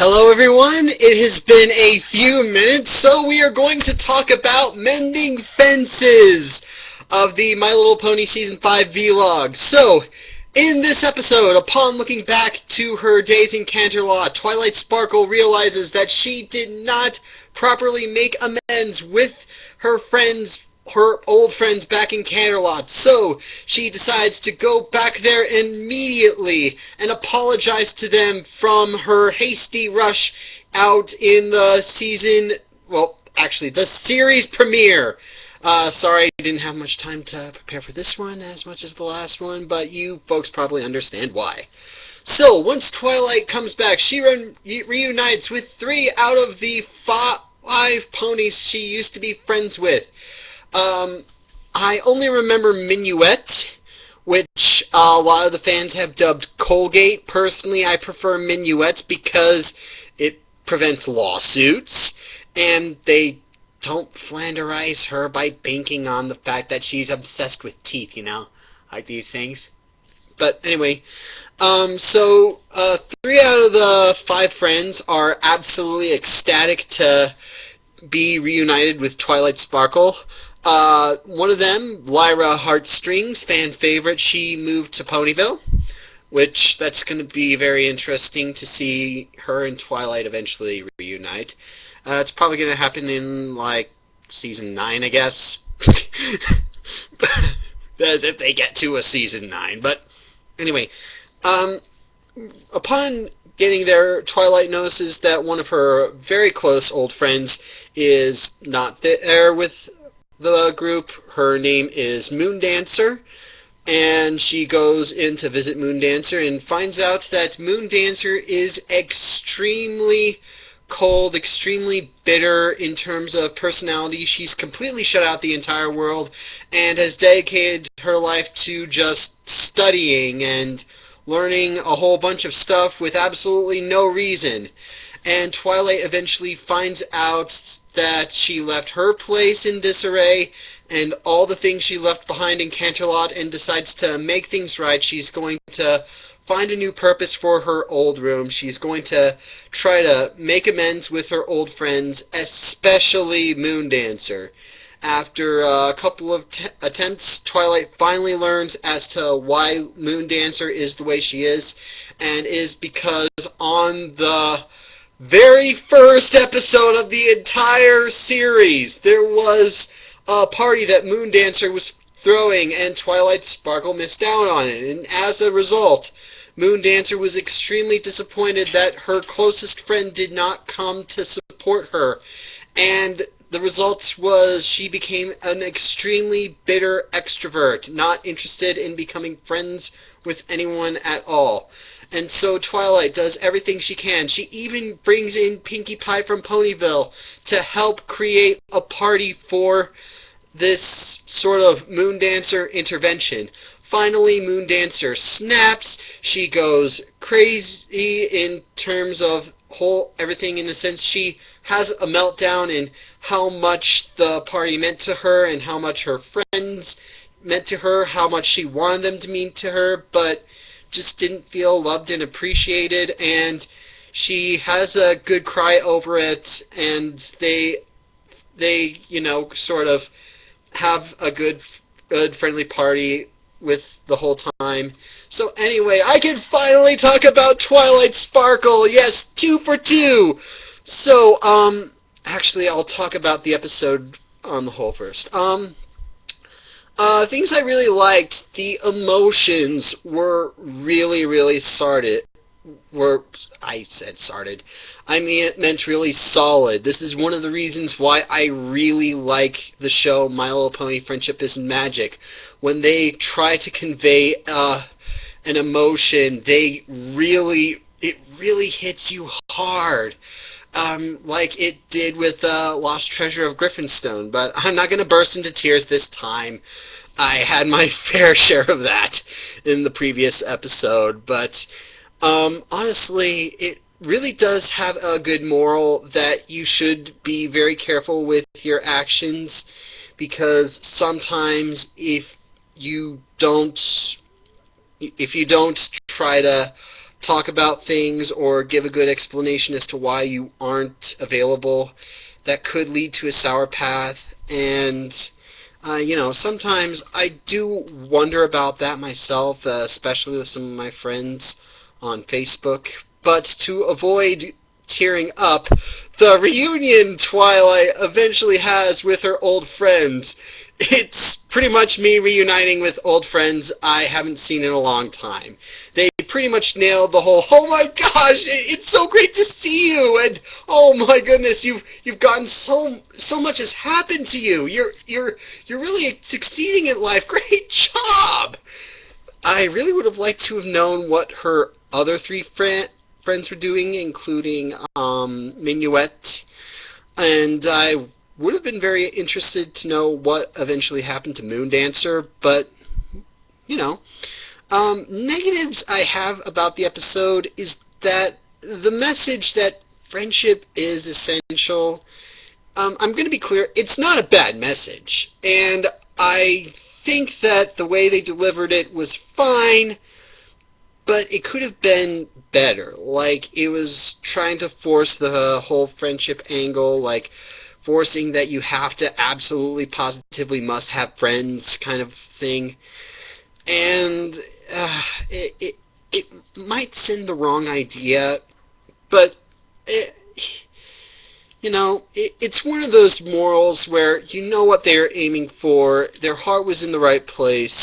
Hello everyone, it has been a few minutes, so we are going to talk about Mending Fences of the My Little Pony Season 5 vlog. So, in this episode, upon looking back to her days in Canterlot, Twilight Sparkle realizes that she did not properly make amends with her old friends back in Canterlot, so she decides to go back there immediately and apologize to them from her hasty rush out in the the series premiere. Sorry I didn't have much time to prepare for this one as much as the last one, but you folks probably understand why. So, once Twilight comes back, she reunites with 3 out of the 5 ponies she used to be friends with. I only remember Minuet, which a lot of the fans have dubbed Colgate. Personally, I prefer Minuet because it prevents lawsuits, and they don't flanderize her by banking on the fact that she's obsessed with teeth, like these things. But anyway, 3 out of the 5 friends are absolutely ecstatic to be reunited with Twilight Sparkle. One of them, Lyra Heartstrings, fan favorite, she moved to Ponyville, which that's going to be very interesting to see her and Twilight eventually reunite. It's probably going to happen in, Season 9, I guess. As if they get to a Season 9. But, anyway, upon getting there, Twilight notices that one of her very close old friends is not there with the group. Her name is Moondancer, and she goes in to visit Moondancer and finds out that Moondancer is extremely cold, extremely bitter in terms of personality. She's completely shut out the entire world and has dedicated her life to just studying and learning a whole bunch of stuff with absolutely no reason. And Twilight eventually finds out that she left her place in disarray and all the things she left behind in Canterlot and decides to make things right. She's going to find a new purpose for her old room. She's going to try to make amends with her old friends, especially Moondancer. After a couple of attempts, Twilight finally learns as to why Moondancer is the way she is, and is because on the very first episode of the entire series, there was a party that Moondancer was throwing, and Twilight Sparkle missed out on it. And as a result, Moondancer was extremely disappointed that her closest friend did not come to support her. And the result was she became an extremely bitter extrovert, not interested in becoming friends with anyone at all. And so Twilight does everything she can. She even brings in Pinkie Pie from Ponyville to help create a party for this sort of Moondancer intervention. Finally, Moondancer snaps. She goes crazy in terms of everything, in the sense she has a meltdown in how much the party meant to her and how much her friends meant to her, how much she wanted them to mean to her, but just didn't feel loved and appreciated, and she has a good cry over it, and they sort of have a good friendly party with the whole time. So anyway, I can finally talk about Twilight Sparkle. Yes, 2 for 2. So, actually, I'll talk about the episode on the whole first. Things I really liked, the emotions were really, really solid. It meant really solid. This is one of the reasons why I really like the show My Little Pony Friendship is Magic. When they try to convey an emotion, it really hits you hard. Like it did with Lost Treasure of Griffinstone, but I'm not going to burst into tears this time. I had my fair share of that in the previous episode, but honestly, it really does have a good moral that you should be very careful with your actions, because sometimes if you don't try to talk about things or give a good explanation as to why you aren't available. That could lead to a sour path, and sometimes I do wonder about that myself, especially with some of my friends on Facebook. But to avoid tearing up, the reunion Twilight eventually has with her old friends, it's pretty much me reuniting with old friends I haven't seen in a long time. They pretty much nailed the whole, oh my gosh, it's so great to see you, and oh my goodness, you've gotten so much has happened to you. You're really succeeding in life. Great job. I really would have liked to have known what her other three friends were doing, including Minuet, and I would have been very interested to know what eventually happened to Moondancer, but, negatives I have about the episode is that the message that friendship is essential, I'm going to be clear, it's not a bad message, and I think that the way they delivered it was fine, but it could have been better. Like, it was trying to force the whole friendship angle, like forcing that you have to absolutely positively must have friends kind of thing. And it might send the wrong idea, but it's one of those morals where you know what they were aiming for, their heart was in the right place,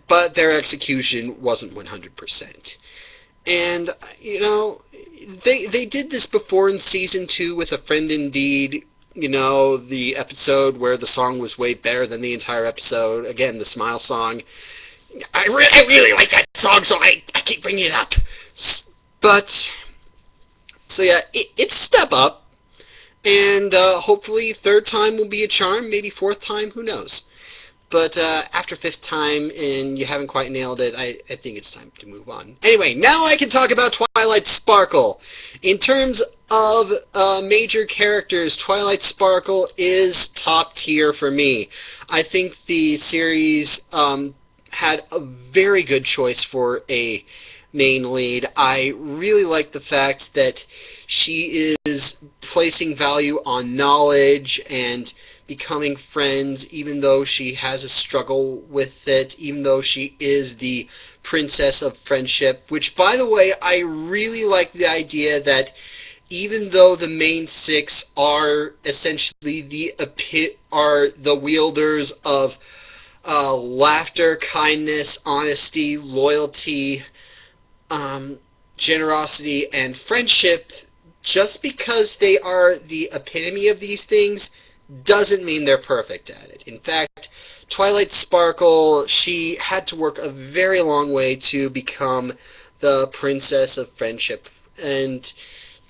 but their execution wasn't 100%. And, they did this before in Season 2 with A Friend Indeed, the episode where the song was way better than the entire episode. Again, the Smile song. I really like that song, so I keep bringing it up. But, so yeah, it's a step up, and hopefully third time will be a charm, maybe fourth time, who knows. But after fifth time and you haven't quite nailed it, I think it's time to move on. Anyway, now I can talk about Twilight Sparkle. In terms of major characters, Twilight Sparkle is top tier for me. I think the series had a very good choice for a main lead. I really like the fact that she is placing value on knowledge and becoming friends, even though she has a struggle with it, even though she is the princess of friendship, which, by the way, I really like the idea that even though the main six are essentially the wielders of laughter, kindness, honesty, loyalty, generosity, and friendship, just because they are the epitome of these things doesn't mean they're perfect at it. In fact, Twilight Sparkle, she had to work a very long way to become the princess of friendship, and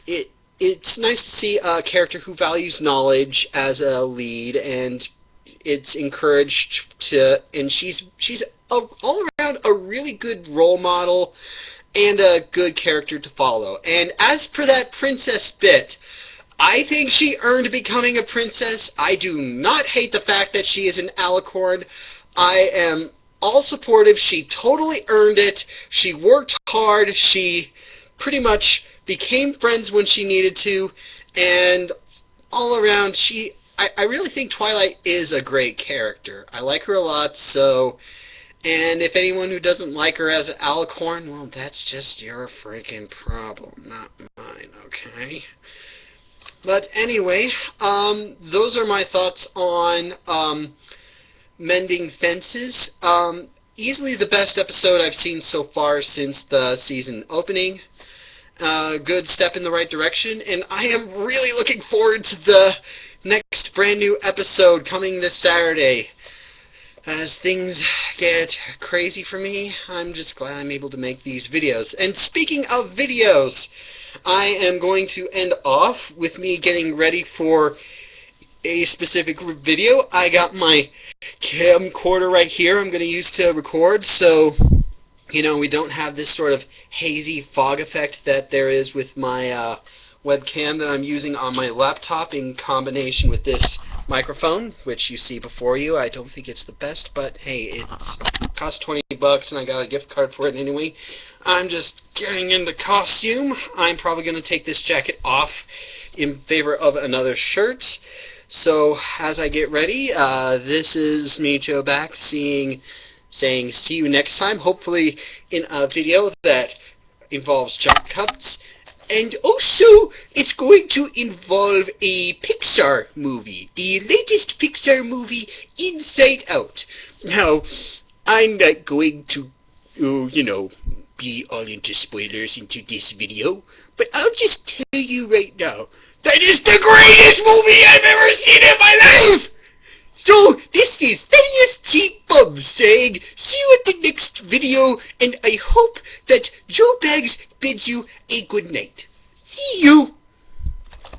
it's nice to see a character who values knowledge as a lead, and it's encouraged to, and she's all around a really good role model and a good character to follow. And as for that princess bit, I think she earned becoming a princess. I do not hate the fact that she is an alicorn. I am all supportive. She totally earned it. She worked hard. She pretty much became friends when she needed to. And all around, I really think Twilight is a great character. I like her a lot, so... And if anyone who doesn't like her as an alicorn, well, that's just your freaking problem, not mine, okay? But anyway, those are my thoughts on Mending Fences. Easily the best episode I've seen so far since the season opening. Good step in the right direction, and I am really looking forward to the next brand new episode coming this Saturday. As things get crazy for me, I'm just glad I'm able to make these videos. And speaking of videos, I am going to end off with me getting ready for a specific video. I got my camcorder right here I'm going to use to record, so we don't have this sort of hazy fog effect that there is with my webcam that I'm using on my laptop in combination with this microphone, which you see before you. I don't think it's the best, but hey, it costs $20 and I got a gift card for it anyway. I'm just getting into costume. I'm probably going to take this jacket off in favor of another shirt. So as I get ready, this is me, Joe, back saying see you next time, hopefully in a video that involves jump cuts. And also, it's going to involve a Pixar movie, the latest Pixar movie, Inside Out. Now, I'm not going to, be all into spoilers into this video, but I'll just tell you right now, that is the greatest movie I've ever seen in my life! So, this is Phineas T. Bums saying, see you at the next video, and I hope that Joe Bags bids you a good night. See you!